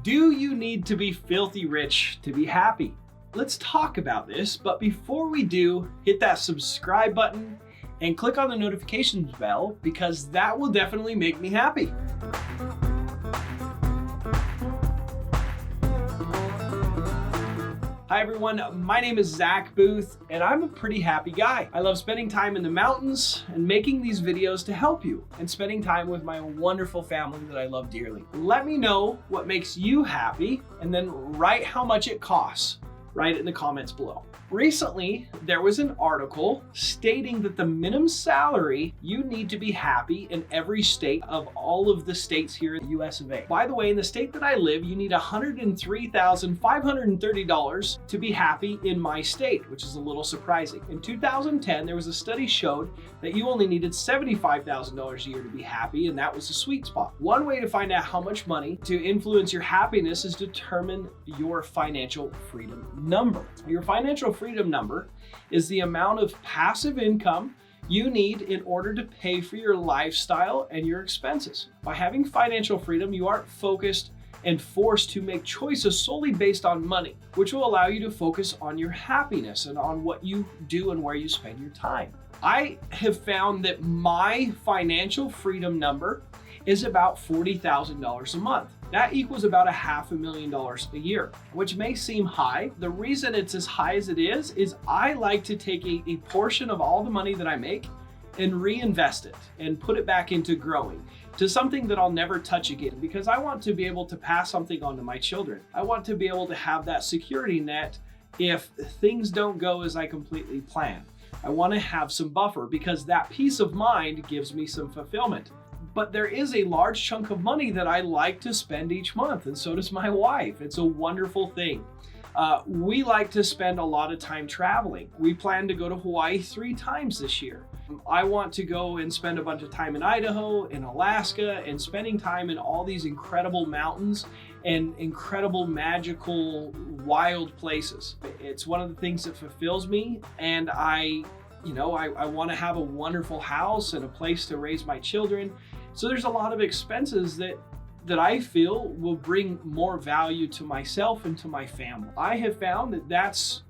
Do you need to be filthy rich to be happy? Let's talk about this, but before we do, hit that subscribe button and click on the notifications bell because that will definitely make me happy. Hi everyone, my name is Zack Boothe and I'm a pretty happy guy. I love spending time in the mountains and making these videos to help you and spending time with my wonderful family that I love dearly. Let me know what makes you happy and then write how much it costs. Write it in the comments below. Recently, there was an article stating that the minimum salary you need to be happy in every state of all of the states here in the US of A. By the way, in the state that I live, you need $103,530 to be happy in my state, which is a little surprising. In 2010, there was a study showed that you only needed $75,000 a year to be happy, and that was the sweet spot. One way to find out how much money to influence your happiness is determine your financial freedom number. Your financial freedom number is the amount of passive income you need in order to pay for your lifestyle and your expenses. By having financial freedom, you aren't focused and forced to make choices solely based on money, which will allow you to focus on your happiness and on what you do and where you spend your time. I have found that my financial freedom number is about $40,000 a month. That equals about $500,000 a year, which may seem high. The reason it's as high as it is I like to take a portion of all the money that I make and reinvest it and put it back into growing to something that I'll never touch again, because I want to be able to pass something on to my children. I want to be able to have that security net if things don't go as I completely plan. I want to have some buffer because that peace of mind gives me some fulfillment. But there is a large chunk of money that I like to spend each month, and so does my wife. It's a wonderful thing. We like to spend a lot of time traveling. We plan to go to Hawaii 3 times this year. I want to go and spend a bunch of time in Idaho, in Alaska, and spending time in all these incredible mountains and incredible, magical, wild places. It's one of the things that fulfills me, and I want to have a wonderful house and a place to raise my children. So there's a lot of expenses that I feel will bring more value to myself and to my family. I have found that that's,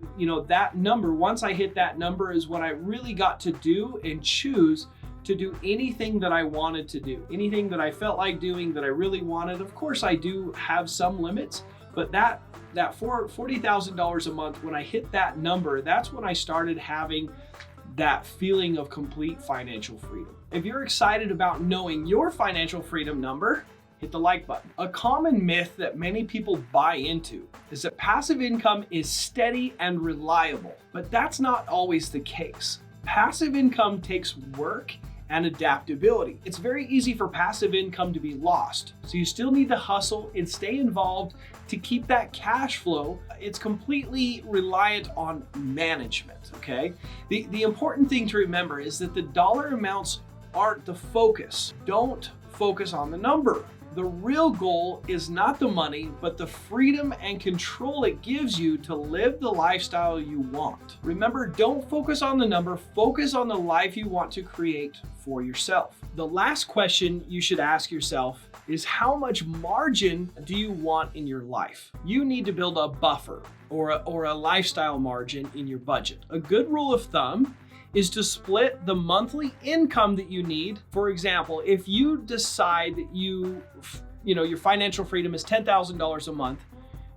that number, once I hit that number is when I really got to do and choose to do anything that I wanted to do, anything that I felt like doing that I really wanted. Of course, I do have some limits, but that $40,000 a month, when I hit that number, that's when I started having that feeling of complete financial freedom. If you're excited about knowing your financial freedom number, hit the like button. A common myth that many people buy into is that passive income is steady and reliable, but that's not always the case. Passive income takes work and adaptability. It's very easy for passive income to be lost, so you still need to hustle and stay involved to keep that cash flow. It's completely reliant on management, okay? The important thing to remember is that the dollar amounts aren't the focus. Don't focus on the number. The real goal is not the money, but the freedom and control it gives you to live the lifestyle you want. Remember, don't focus on the number, focus on the life you want to create for yourself. The last question you should ask yourself is, how much margin do you want in your life? You need to build a buffer or a lifestyle margin in your budget. A good rule of thumb is to split the monthly income that you need. For example, if you decide that your financial freedom is $10,000 a month,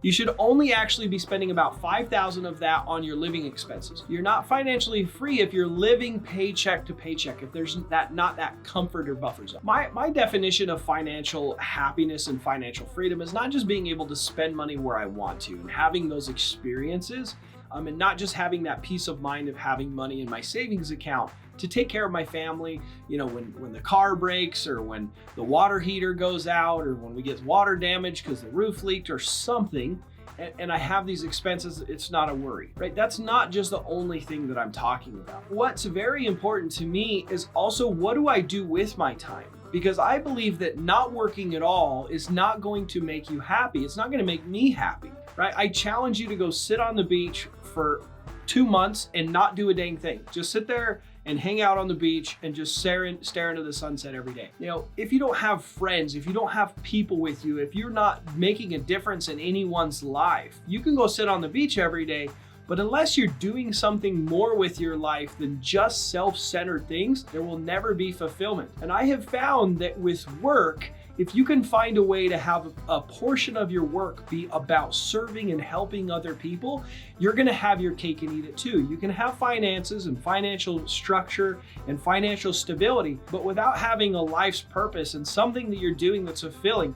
you should only actually be spending about $5,000 of that on your living expenses. You're not financially free if you're living paycheck to paycheck, if there's not that comfort or buffer zone. My definition of financial happiness and financial freedom is not just being able to spend money where I want to and having those experiences, and not just having that peace of mind of having money in my savings account to take care of my family, when the car breaks or when the water heater goes out or when we get water damage because the roof leaked or something, and I have these expenses, it's not a worry, right? That's not just the only thing that I'm talking about. What's very important to me is also, what do I do with my time? Because I believe that not working at all is not going to make you happy. It's not going to make me happy, right? I challenge you to go sit on the beach for 2 months and not do a dang thing. Just sit there and hang out on the beach and just stare into the sunset every day. You know, if you don't have friends, if you don't have people with you, if you're not making a difference in anyone's life, you can go sit on the beach every day, but unless you're doing something more with your life than just self-centered things, there will never be fulfillment. And I have found that with work, if you can find a way to have a portion of your work be about serving and helping other people, you're gonna have your cake and eat it too. You can have finances and financial structure and financial stability, but without having a life's purpose and something that you're doing that's fulfilling,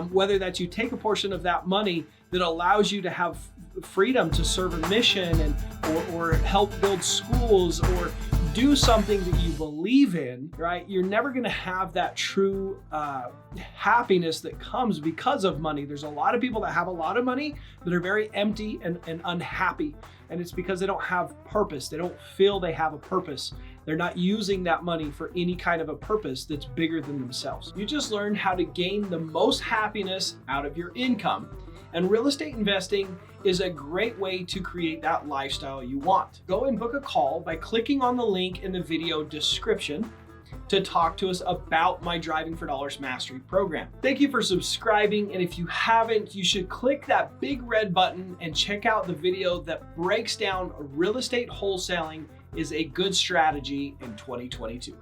whether that's you take a portion of that money that allows you to have freedom to serve a mission and or help build schools or do something that you believe in, right? You're never gonna have that true happiness that comes because of money. There's a lot of people that have a lot of money that are very empty and unhappy. And it's because they don't have purpose. They don't feel they have a purpose. They're not using that money for any kind of a purpose that's bigger than themselves. You just learned how to gain the most happiness out of your income. And real estate investing is a great way to create that lifestyle you want. Go and book a call by clicking on the link in the video description to talk to us about my Driving for Dollars Mastery program. Thank you for subscribing, and if you haven't, you should click that big red button and check out the video that breaks down real estate wholesaling is a good strategy in 2022.